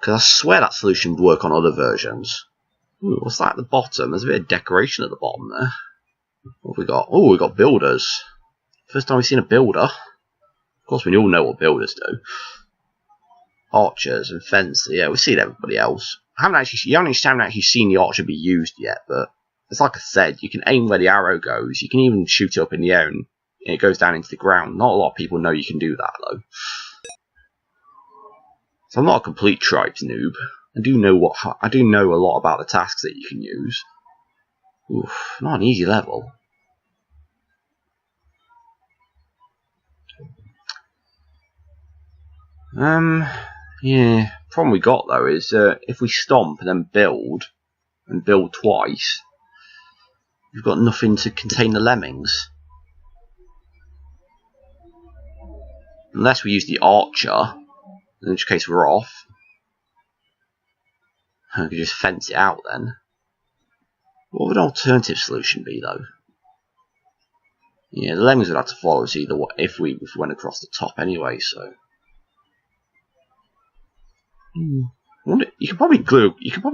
Because I swear that solution would work on other versions. Ooh, what's that at the bottom? There's a bit of decoration at the bottom there. What have we got? Oh, we got builders. First time we've seen a builder. Of course, we all know what builders do. Archers and fence. Yeah, we've seen everybody else. You haven't actually seen the archer be used yet, but it's like I said, you can aim where the arrow goes. You can even shoot it up in the air and it goes down into the ground. Not a lot of people know you can do that though. So I'm not a complete tribes noob. I do know a lot about the tasks that you can use. Oof, not an easy level. Yeah. Problem we got though is if we stomp and then build twice, we've got nothing to contain the lemmings. Unless we use the archer, in which case we're off. I could just fence it out then. What would an alternative solution be though? Yeah, the lemmings would have to follow us either way if we went across the top anyway, so. I wonder, you could probably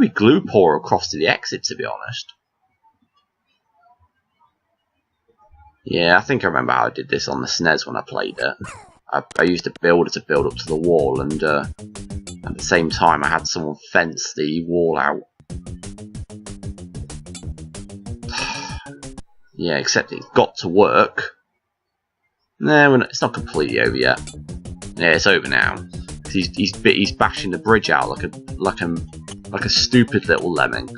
glue pour across to the exit, to be honest. Yeah, I think I remember how I did this on the SNES when I played it. I used a builder to build up to the wall, and at the same time I had someone fence the wall out. Yeah, except it's got to work. No, it's not completely over yet. Yeah, it's over now. He's bashing the bridge out like a stupid little lemming.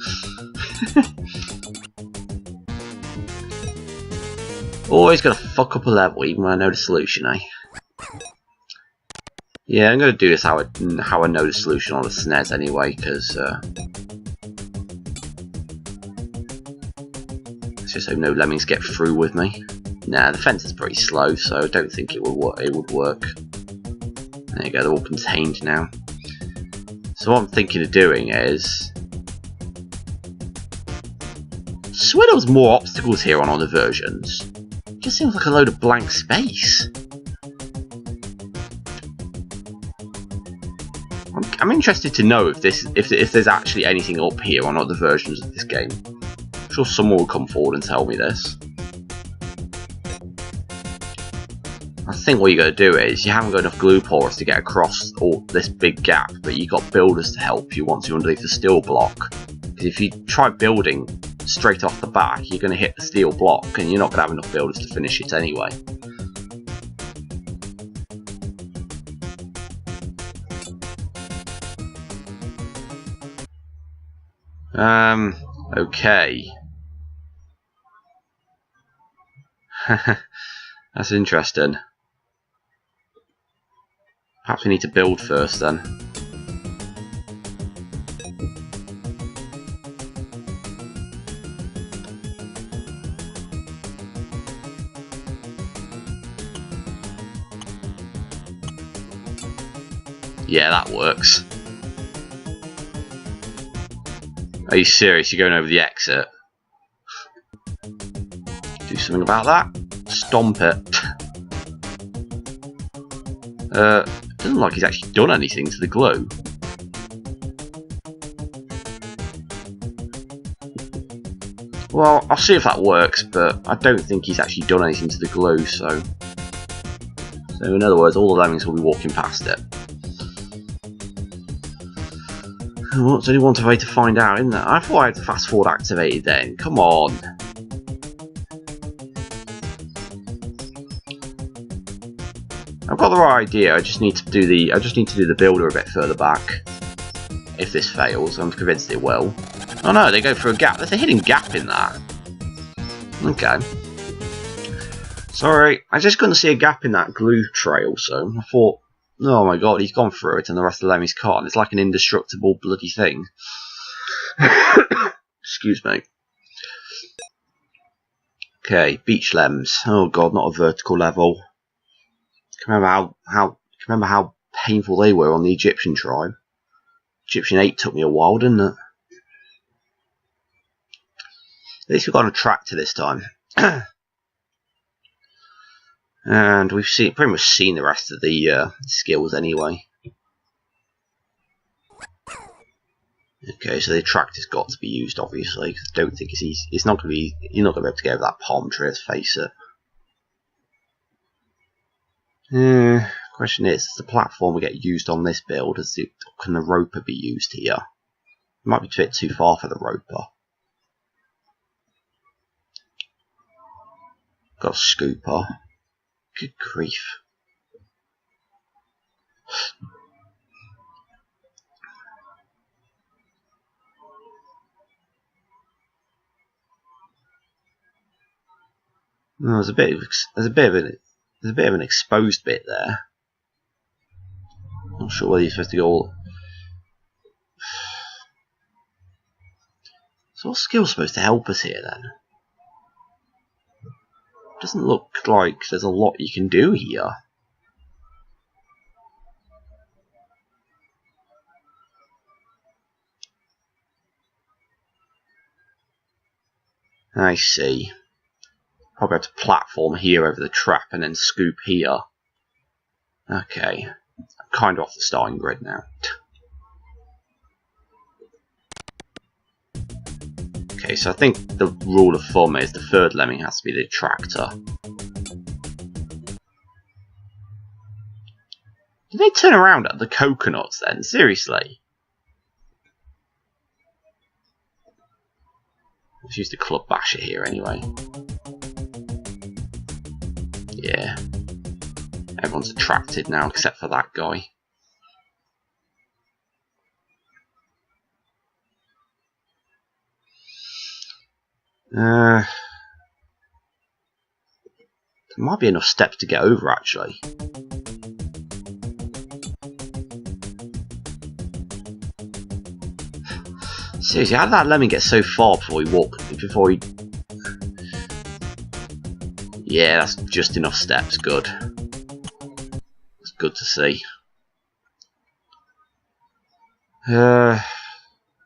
Always gonna fuck up a level even when I know the solution, eh? Yeah, I'm gonna do this how I know the solution on the SNES anyway, because let's just hope no lemmings get through with me. Nah, the fence is pretty slow, so I don't think it would work. There you go, they're all contained now. So what I'm thinking of doing is, I swear there was more obstacles here on other versions. It just seems like a load of blank space. I'm interested to know if there's actually anything up here on other versions of this game. I'm sure someone will come forward and tell me this. I think what you got to do is, you haven't got enough glue pourers to get across this big gap, but you got builders to help you once you're underneath the steel block. Because if you try building straight off the back, you're going to hit the steel block, and you're not going to have enough builders to finish it anyway. Okay. That's interesting. Perhaps we need to build first then. Yeah, that works. Are you serious? You're going over the exit? Do something about that? Stomp it. It doesn't look like he's actually done anything to the glue. Well, I'll see if that works, but I don't think he's actually done anything to the glue, so in other words, all the lemmings will be walking past it. Well, it's only one way to find out, isn't there? I thought I had the fast forward activated then. Come on. I've got the right idea. I just need to do the builder a bit further back. If this fails, I'm convinced it will. Oh no, they go through a gap. There's a hidden gap in that. Okay. Sorry, I just couldn't see a gap in that glue trail, so I thought, oh my god, he's gone through it and the rest of the lemmings can't. It's like an indestructible bloody thing. Excuse me. Okay, beach lems. Oh god, not a vertical level. Remember how painful they were on the Egyptian tribe. Egyptian 8 took me a while, didn't it? At least we've got a tractor this time. And we've pretty much seen the rest of the skills anyway. Okay, so the tractor's got to be used, obviously, because I don't think it's easy. It's not going to be. You're not going to be able to get over that palm tree, let's face it. Question is, does the platform get used on this build? Can the roper be used here? It might be a bit too far for the roper. Got a scooper. Good grief. Oh, there's a bit of an exposed bit there. Not sure whether you're supposed to go all. So what skill's supposed to help us here then? Doesn't look like there's a lot you can do here. I see. Probably have to platform here over the trap and then scoop here. Okay. I'm kind of off the starting grid now. Okay, so I think the rule of thumb is the third lemming has to be the tractor. Did they turn around at the coconuts then? Seriously? Let's use the club basher here anyway. Yeah. Everyone's attracted now except for that guy. There might be enough steps to get over actually. Seriously, how did that lemming get so far before he Yeah, that's just enough steps, good. It's good to see. Well,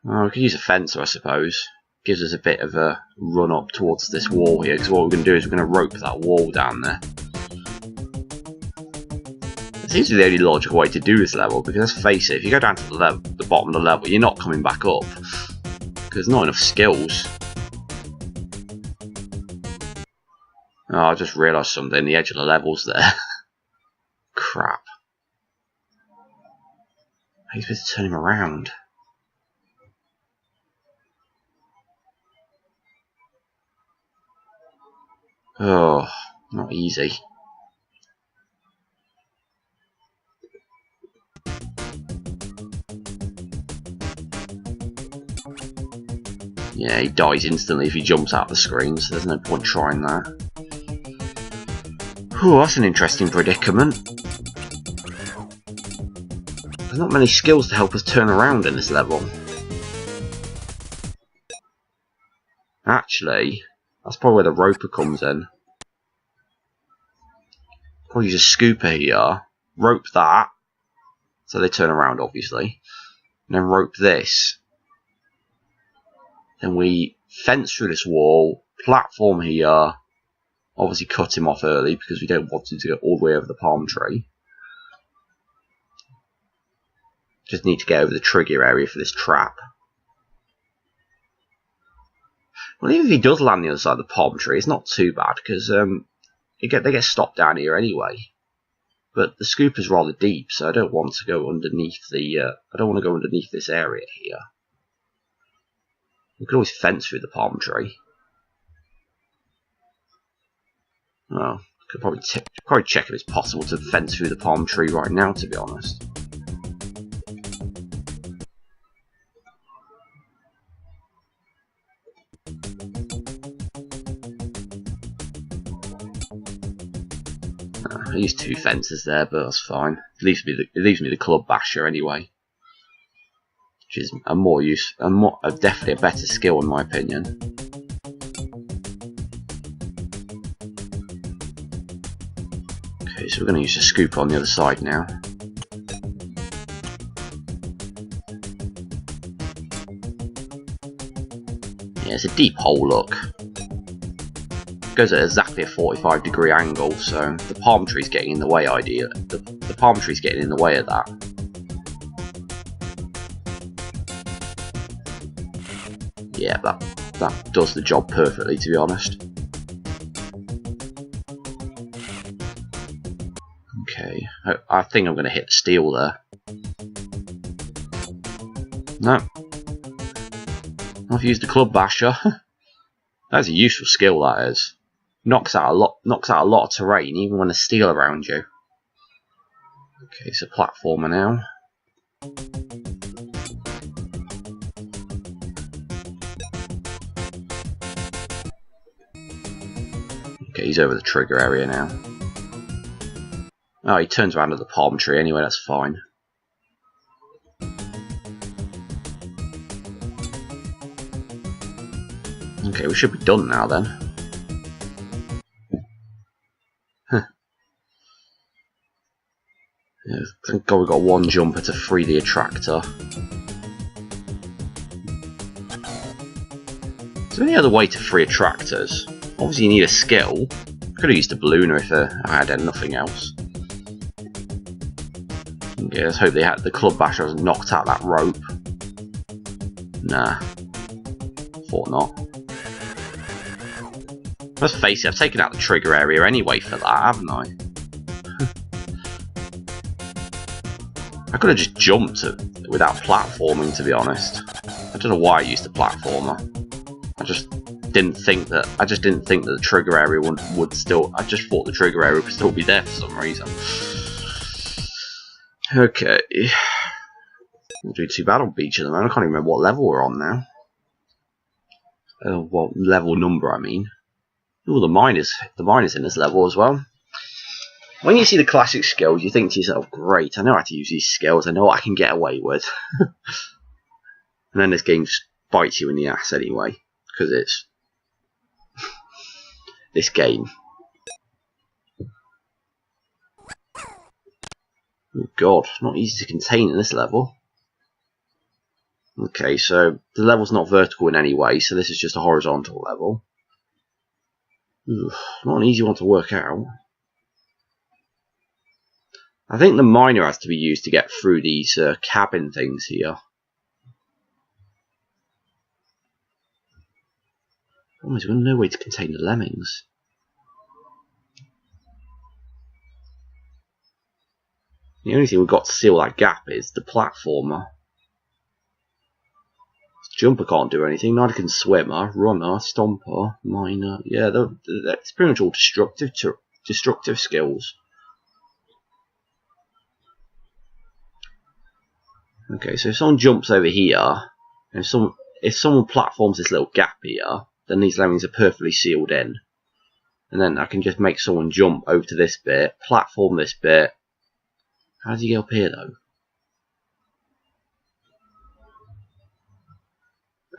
we could use a fencer, I suppose. Gives us a bit of a run up towards this wall here, because what we're going to do is we're going to rope that wall down there. It seems to be the only logical way to do this level, because let's face it, if you go down to the bottom of the level, you're not coming back up. Because there's not enough skills. Oh, I just realised something, the edge of the level's there. Crap. How are you supposed to turn him around? Oh, not easy. Yeah, he dies instantly if he jumps out of the screen, so there's no point trying that. Whew, that's an interesting predicament. There's not many skills to help us turn around in this level. Actually, that's probably where the roper comes in. Probably use a scooper here, rope that, so they turn around obviously, and then rope this. Then we fence through this wall, platform here, obviously cut him off early because we don't want him to go all the way over the palm tree. Just need to get over the trigger area for this trap. Well, even if he does land the other side of the palm tree, it's not too bad because they get stopped down here anyway. But the scoop is rather deep, so I don't want to go underneath the. I don't want to go underneath this area here. We could always fence through the palm tree. Well, could probably check if it's possible to fence through the palm tree right now, to be honest. I used 2 fences there, but that's fine. It leaves me the club basher anyway, which is definitely a better skill in my opinion. Okay, so we're going to use a scoop on the other side now. Yeah, it's a deep hole, look. Goes at exactly a 45-degree angle, so the palm tree's getting in the way. The palm tree's getting in the way of that. Yeah, that does the job perfectly, to be honest. Okay, I think I'm going to hit steel there. No. I've used the club basher. That's a useful skill, that is. Knocks out a lot of terrain, even when there's steel around you. Okay, so platformer now. Okay, he's over the trigger area now. Oh, he turns around to the palm tree anyway, that's fine. Okay, we should be done now then. Huh. Yeah, thank God we got one jumper to free the attractor. Is there any other way to free attractors? Obviously you need a skill. Could have used a ballooner if I had nothing else. Okay, let's hope the club basher hasn't knocked out that rope. Nah. Thought not. Let's face it, I've taken out the trigger area anyway for that, haven't I? I could have just jumped without platforming, to be honest. I don't know why I used the platformer. I just didn't think that the trigger area would still. I just thought the trigger area would still be there for some reason. Okay. We'll do too bad on Beach at the moment. I can't even remember what level we're on now. What level number, I mean. Oh, the miner's in this level as well. When you see the classic skills, you think to yourself, great, I know how to use these skills, I know what I can get away with. And then this game just bites you in the ass anyway, because it's this game. Oh god, not easy to contain in this level. Okay, so the level's not vertical in any way, so this is just a horizontal level. Ugh, not an easy one to work out. I think the miner has to be used to get through these cabin things here. Oh, there's no way to contain the lemmings. The only thing we've got to seal that gap is the platformer. Jumper can't do anything, neither can swimmer, runner, stomper, miner. Yeah, that's pretty much all destructive skills. Okay, so if someone jumps over here, and if someone platforms this little gap here, then these lemmings are perfectly sealed in. And then I can just make someone jump over to this bit, platform this bit. How does he get up here though?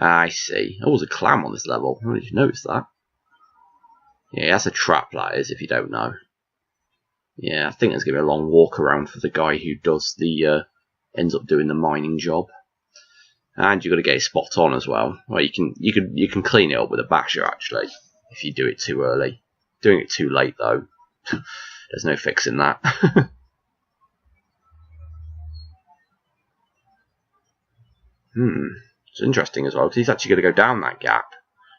I see. Oh, there's a clam on this level. How did you notice that? Yeah, that's a trap, that is, if you don't know. Yeah, I think there's going to be a long walk around for the guy who does the, ends up doing the mining job. And you've got to get it spot on as well. Well, you can clean it up with a basher, actually, if you do it too early. Doing it too late, though, there's no fixing that. It's interesting as well, because he's actually going to go down that gap.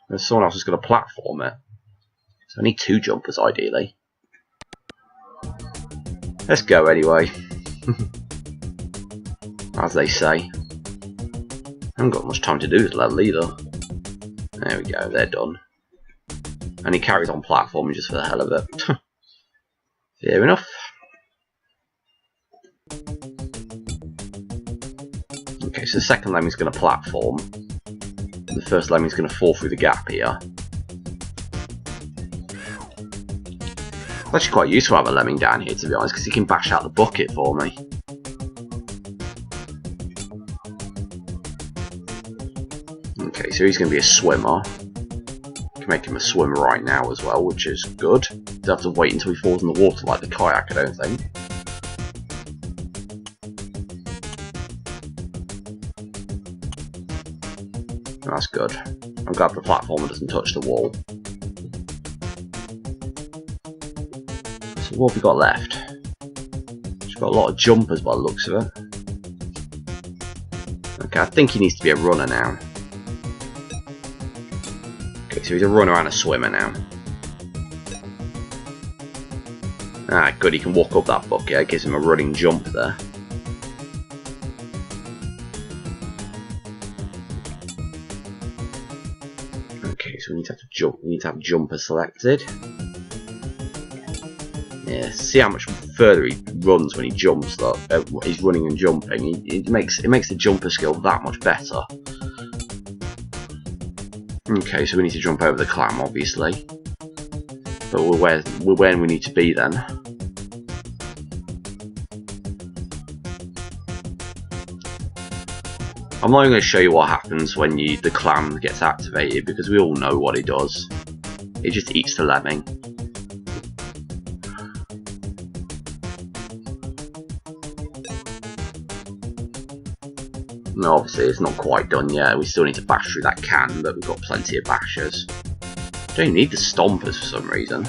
And someone else is going to platform it. So I need two jumpers, ideally. Let's go anyway. As they say. I haven't got much time to do this level either. There we go, they're done. And he carries on platforming just for the hell of it. Fair enough. Okay, so the second lemming's going to platform. The first lemming's going to fall through the gap here. It's actually quite useful to have a lemming down here, to be honest, because he can bash out the bucket for me. Okay, so he's going to be a swimmer. Can make him a swimmer right now as well, which is good. Don't have to wait until he falls in the water like the kayak, I don't think. That's good. I'm glad the platformer doesn't touch the wall. So what have we got left? She's got a lot of jumpers by the looks of it. Okay, I think he needs to be a runner now. Okay, so he's a runner and a swimmer now. Ah, good, he can walk up that bucket. It gives him a running jump there. Okay, so we need to have to jump. We need to have jumper selected. Yeah, see how much further he runs when he jumps. Though he's running and jumping. It makes the jumper skill that much better. Okay, so we need to jump over the clam, obviously. But we're where we need to be then. I'm not even going to show you what happens when the clam gets activated, because we all know what it does. It just eats the lemming. No, obviously it's not quite done yet. We still need to bash through that can, but we've got plenty of bashers. Don't need the stompers for some reason.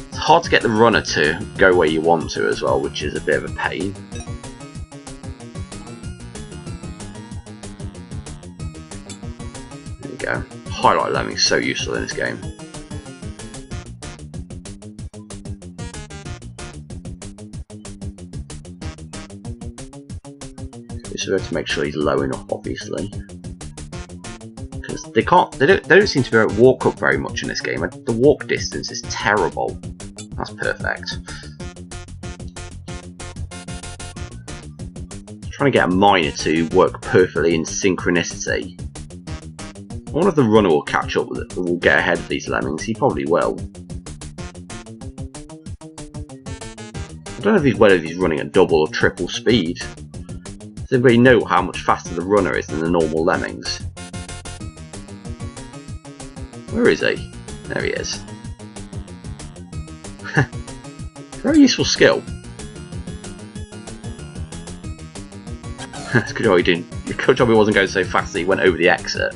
It's hard to get the runner to go where you want to as well, which is a bit of a pain. There we go. Highlight Lemmings so useful in this game. So we have to make sure he's low enough, obviously, because they don't seem to be able to walk up very much in this game. The walk distance is terrible. That's perfect. Trying to get a miner to work perfectly in synchronicity. I wonder if the runner will catch up with it, will get ahead of these lemmings. He probably will. I don't know whether he's running at double or triple speed. Does anybody know how much faster the runner is than the normal lemmings? Where is he? There he is. Very useful skill. It's good job he didn't. Good job he wasn't going so fast that he went over the exit.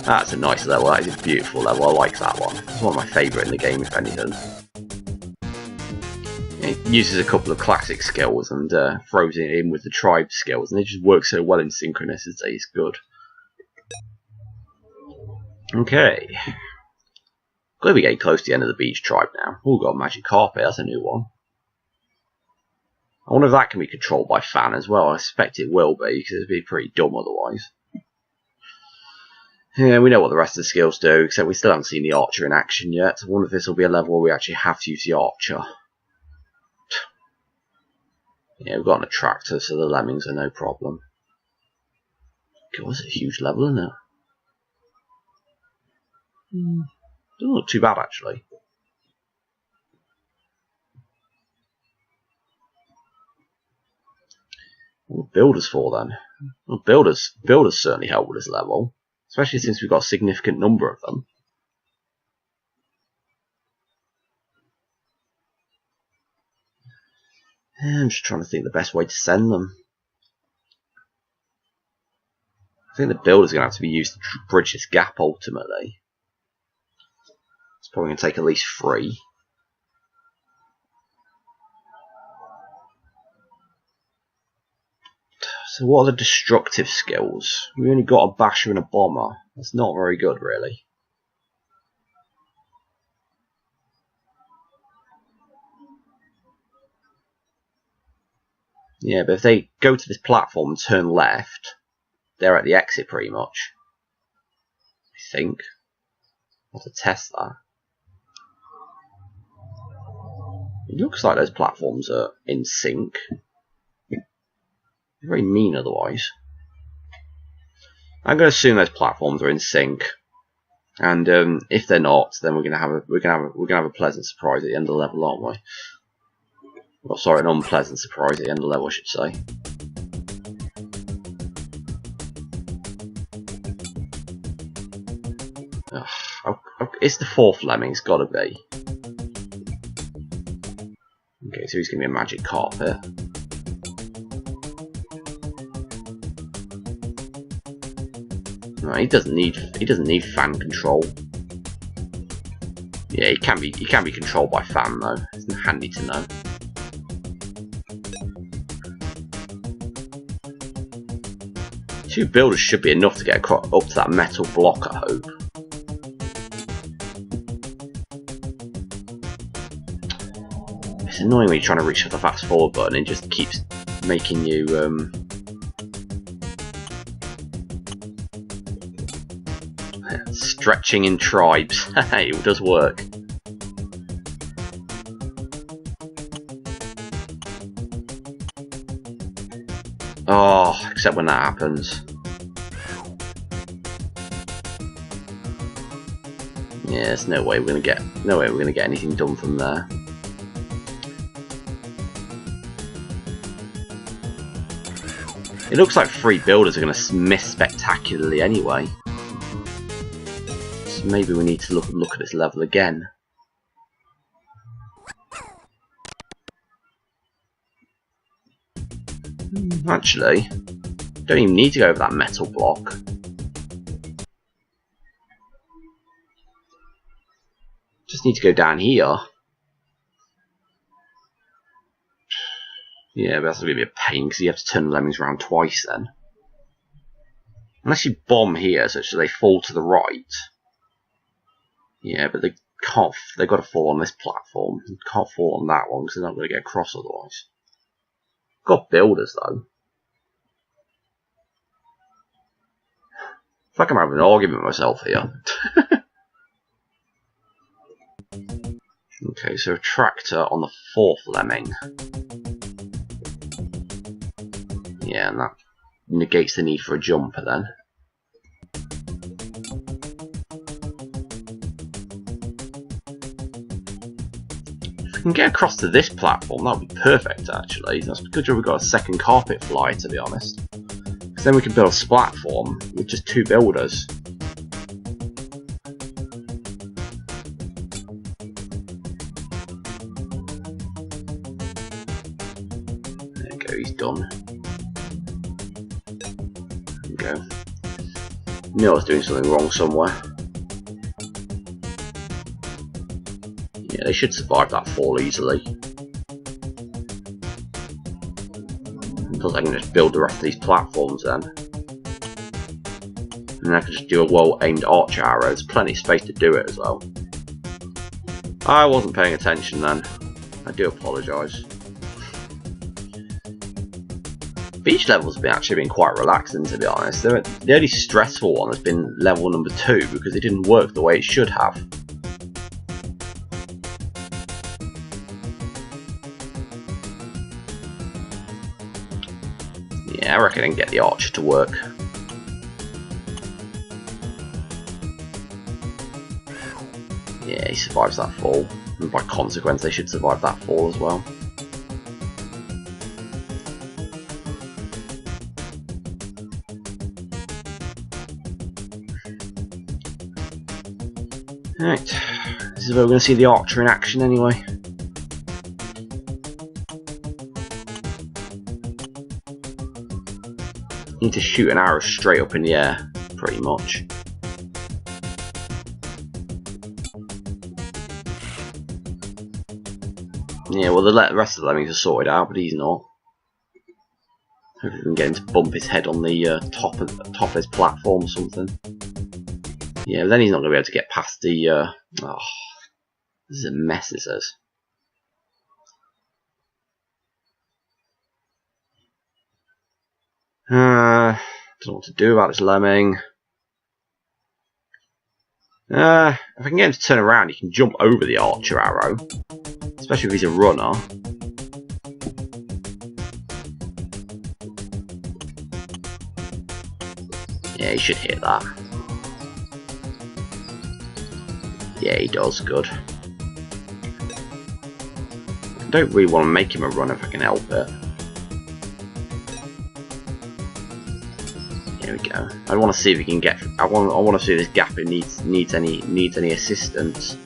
That's a nice level. That is a beautiful level. I like that one. It's one of my favourite in the game, if anything. It uses a couple of classic skills and throws it in with the tribe skills, and it just works so well in synchronicity. It's good. Okay. Glad we get close to the end of the beach tribe now. Oh, got a magic carpet. That's a new one. I wonder if that can be controlled by fan as well. I suspect it will be, because it'd be pretty dumb otherwise. Yeah, we know what the rest of the skills do, except we still haven't seen the archer in action yet. I wonder if this will be a level where we actually have to use the archer. Yeah, we've got an attractor, so the lemmings are no problem. God, it's a huge level, isn't it? Doesn't look too bad, actually. What are builders for, then? Well, builders certainly help with this level, especially since we've got a significant number of them. I'm just trying to think the best way to send them. I think the builder's going to have to be used to bridge this gap, ultimately. It's probably going to take at least 3. So what are the destructive skills? We only got a basher and a bomber. That's not very good, really. Yeah, but if they go to this platform and turn left, they're at the exit pretty much. I think. I'll have to test that. It looks like those platforms are in sync. They're very mean otherwise. I'm going to assume those platforms are in sync, and if they're not, then we're going to have a pleasant surprise at the end of the level, aren't we? Oh, sorry, an unpleasant surprise at the end of the level, I should say. It's the 4th lemming, it's got to be. Okay, so he's going to be a magic carpet. No, he doesn't need fan control. Yeah, he can be controlled by fan though. It's handy to know. 2 builders should be enough to get up to that metal block, I hope. It's annoying when you're trying to reach for the fast forward button and it just keeps making you stretching in tribes. Hey, it does work. Oh, except when that happens. Yeah, there's no way we're gonna get anything done from there. It looks like 3 builders are gonna miss spectacularly anyway. So maybe we need to look at this level again. Actually, don't even need to go over that metal block. Just need to go down here. Yeah, but that's going to be a pain because you have to turn the lemmings around twice then. Unless you bomb here such that they fall to the right. Yeah, but they can't. They've got to fall on this platform. They can't fall on that one because they're not going to get across otherwise. Got builders though. It's like I'm having an argument with myself here. Okay, so a tractor on the 4th lemming. Yeah, and that negates the need for a jumper then. If we can get across to this platform, that would be perfect actually. That's a good job we've got a second carpet flyer, to be honest. Because then we can build a platform with just 2 builders. There we go, he's done. There we go. Knew I was doing something wrong somewhere. Yeah, they should survive that fall easily. Plus I can just build the rest of these platforms then. And then I can just do a well-aimed archer arrow. There's plenty of space to do it as well. I wasn't paying attention then. I do apologise. Beach levels have actually been quite relaxing, to be honest. The only stressful one has been level number 2 because it didn't work the way it should have. Yeah, I reckon I can get the archer to work. Yeah, he survives that fall. And by consequence, they should survive that fall as well. Right, this is where we're going to see the archer in action anyway. You need to shoot an arrow straight up in the air, pretty much. Yeah, well the rest of the lemmings are sorted out, but he's not. Hopefully we can get him to bump his head on the top of his platform or something. Yeah, but then he's not going to be able to get past the... oh, this is a mess, this is. Don't know what to do about this lemming. If I can get him to turn around, he can jump over the archer arrow. Especially if he's a runner. Yeah, he should hit that. Yeah, he does, good. I don't really want to make him a runner if I can help it. Here we go. I want to see if he can get. I want to see if this gap needs any assistance.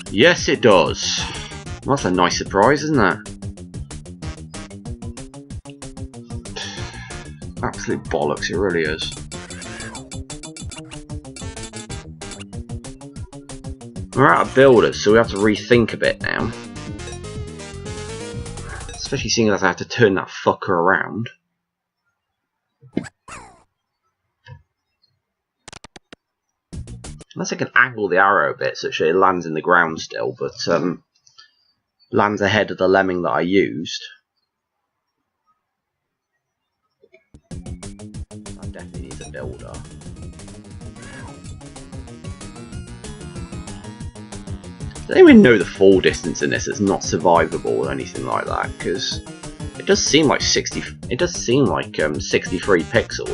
Yes, it does. That's a nice surprise, isn't it? Absolute bollocks, it really is. We're out of builders, so we have to rethink a bit now. Especially seeing as I have to turn that fucker around. Unless I can angle the arrow a bit so it lands in the ground still, but lands ahead of the lemming that I used. That definitely needs a builder. I don't even know the fall distance in this. It's not survivable or anything like that, because it does seem like 63 pixels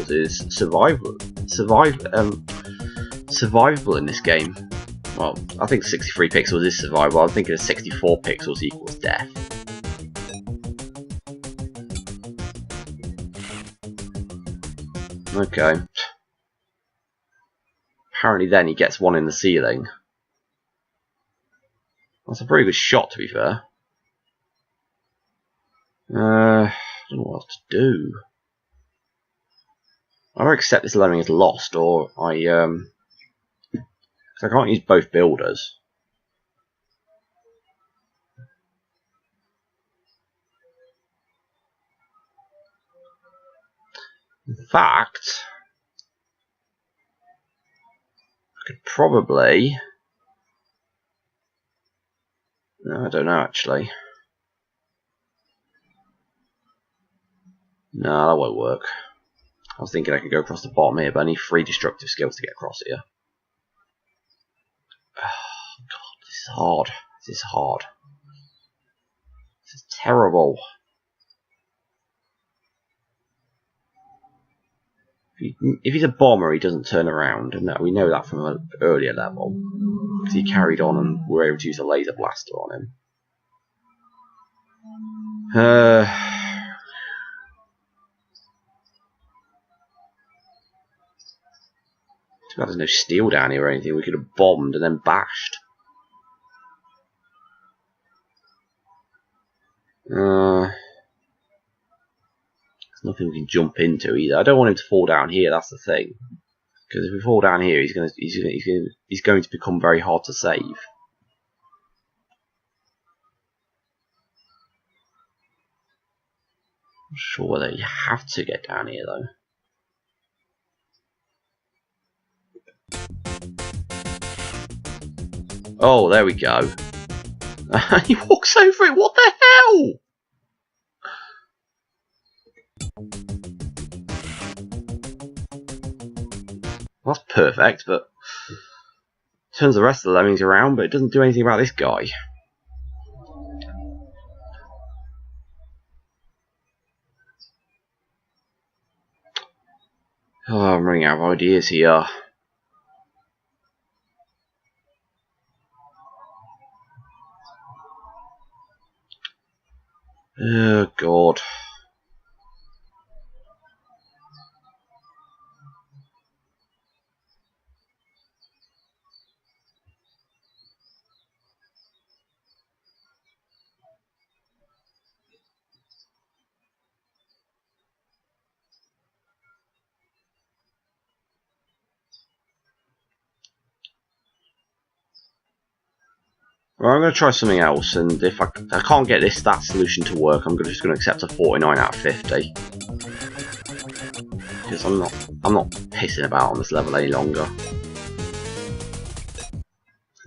is survivable in this game. Well, I think 63 pixels is survivable. I'm thinking 64 pixels equals death. Okay. Apparently then he gets one in the ceiling. That's a pretty good shot, to be fair. I don't know what else to do. I either accept this lemming is lost, or I can't use both builders. In fact, I could probably... No, I don't know actually. No, that won't work. I was thinking I could go across the bottom here, but I need 3 destructive skills to get across here. Oh, God, this is hard. This is hard. This is terrible. If he's a bomber, he doesn't turn around, and we know that from an earlier level. Because he carried on and we were able to use a laser blaster on him. Too bad there's no steel down here or anything. We could have bombed and then bashed. There's nothing we can jump into either. I don't want him to fall down here. That's the thing. Because if we fall down here, he's going to become very hard to save. I'm not sure whether you have to get down here though. Oh, there we go. He walks over it. What the hell? That's perfect, but turns the rest of the lemmings around, but it doesn't do anything about this guy. Oh, I'm running out of ideas here. Oh, God. Well, I'm going to try something else, and if I can't get that solution to work, I'm just going to accept a 49 out of 50. Because I'm not pissing about on this level any longer. I'm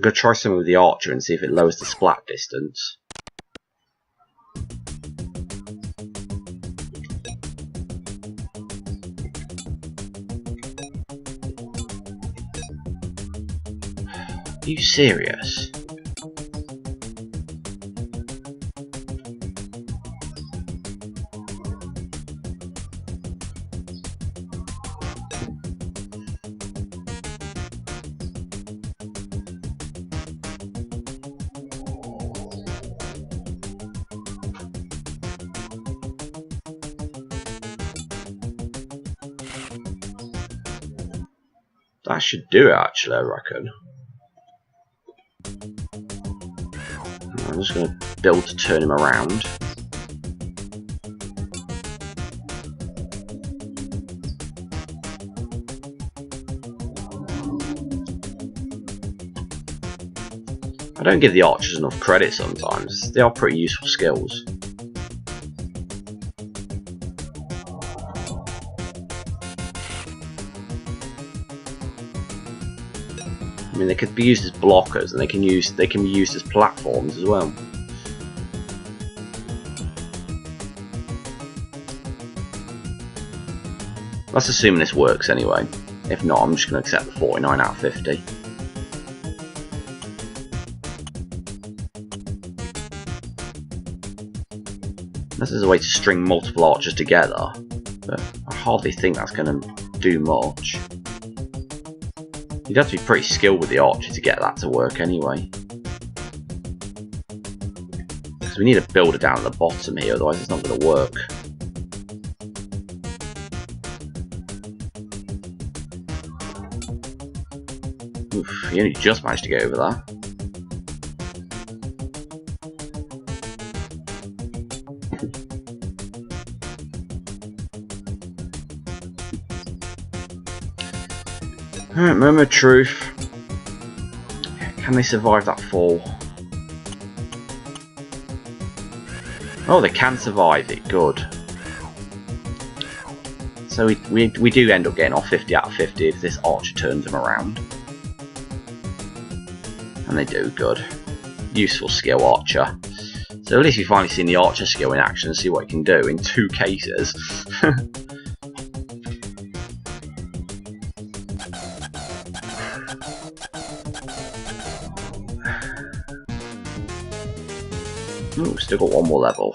going to try something with the archer and see if it lowers the splat distance. Are you serious? That should do it, actually, I reckon. I'm just going to build to turn him around. I don't give the archers enough credit sometimes. They are pretty useful skills. mean, they could be used as blockers, and they can be used as platforms as well. Let's assume this works anyway. If not, I'm just going to accept the 49 out of 50. This is a way to string multiple archers together, but I hardly think that's going to do much. You'd have to be pretty skilled with the archer to get that to work anyway. Because we need a builder down at the bottom here, otherwise it's not going to work. Oof, he only just managed to get over there. Alright, moment of truth. Can they survive that fall? Oh, they can survive it, good. So we do end up getting our 50 out of 50 if this archer turns them around. And they do, good. Useful skill, archer. So at least we've finally seen the archer skill in action and see what it can do in 2 cases. Ooh, still got one more level.